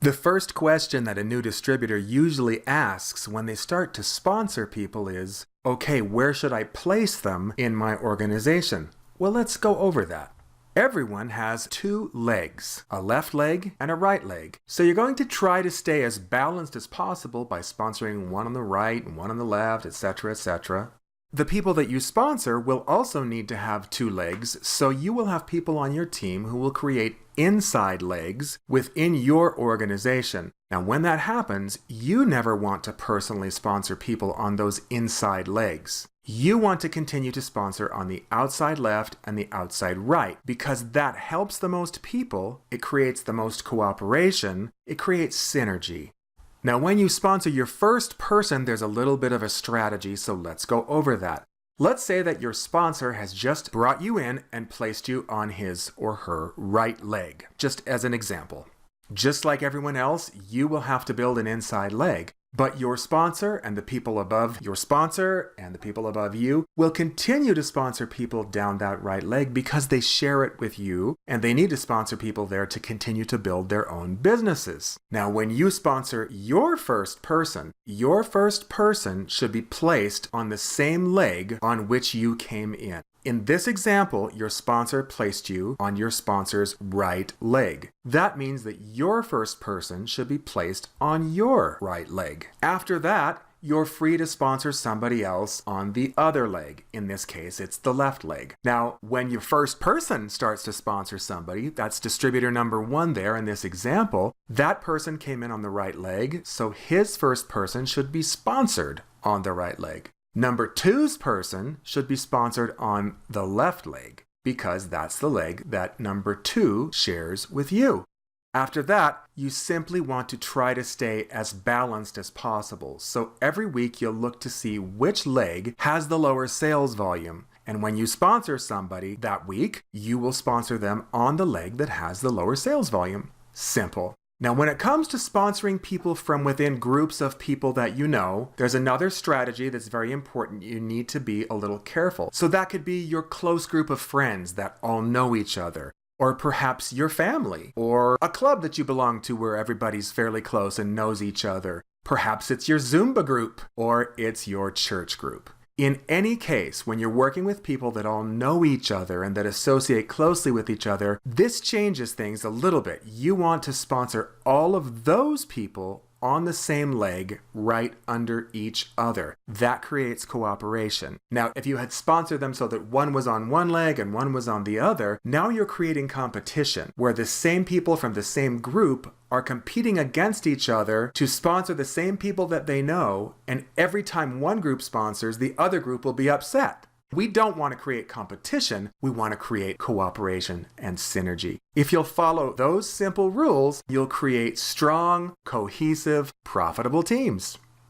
The first question that a new distributor usually asks when they start to sponsor people is, okay, where should I place them in my organization? Well, let's go over that. Everyone has two legs, a left leg and a right leg. So you're going to try to stay as balanced as possible by sponsoring one on the right and one on the left, etc., etc. The people that you sponsor will also need to have two legs, so you will have people on your team who will create inside legs within your organization. Now, when that happens, you never want to personally sponsor people on those inside legs. You want to continue to sponsor on the outside left and the outside right because that helps the most people, it creates the most cooperation, it creates synergy. Now, when you sponsor your first person, there's a little bit of a strategy, so let's go over that. Let's say that your sponsor has just brought you in and placed you on his or her right leg, just as an example. Just like everyone else, you will have to build an inside leg. But your sponsor and the people above your sponsor and the people above you will continue to sponsor people down that right leg because they share it with you and they need to sponsor people there to continue to build their own businesses. Now, when you sponsor your first person should be placed on the same leg on which you came in. In this example, your sponsor placed you on your sponsor's right leg. That means that your first person should be placed on your right leg. After that, you're free to sponsor somebody else on the other leg. In this case, it's the left leg. Now, when your first person starts to sponsor somebody, that's distributor number one there in this example, that person came in on the right leg, so his first person should be sponsored on the right leg. Number two's person should be sponsored on the left leg because that's the leg that number two shares with you. After that, you simply want to try to stay as balanced as possible. So every week you'll look to see which leg has the lower sales volume. And when you sponsor somebody that week, you will sponsor them on the leg that has the lower sales volume. Simple. Now, when it comes to sponsoring people from within groups of people that you know, there's another strategy that's very important. You need to be a little careful. So that could be your close group of friends that all know each other, or perhaps your family, or a club that you belong to where everybody's fairly close and knows each other. Perhaps it's your Zumba group, or it's your church group. In any case, when you're working with people that all know each other and that associate closely with each other, this changes things a little bit. You want to sponsor all of those people on the same leg right under each other. That creates cooperation. Now, if you had sponsored them so that one was on one leg and one was on the other, now you're creating competition where the same people from the same group are competing against each other to sponsor the same people that they know, and every time one group sponsors, the other group will be upset. We don't want to create competition, we want to create cooperation and synergy. If you'll follow those simple rules, you'll create strong, cohesive, profitable teams.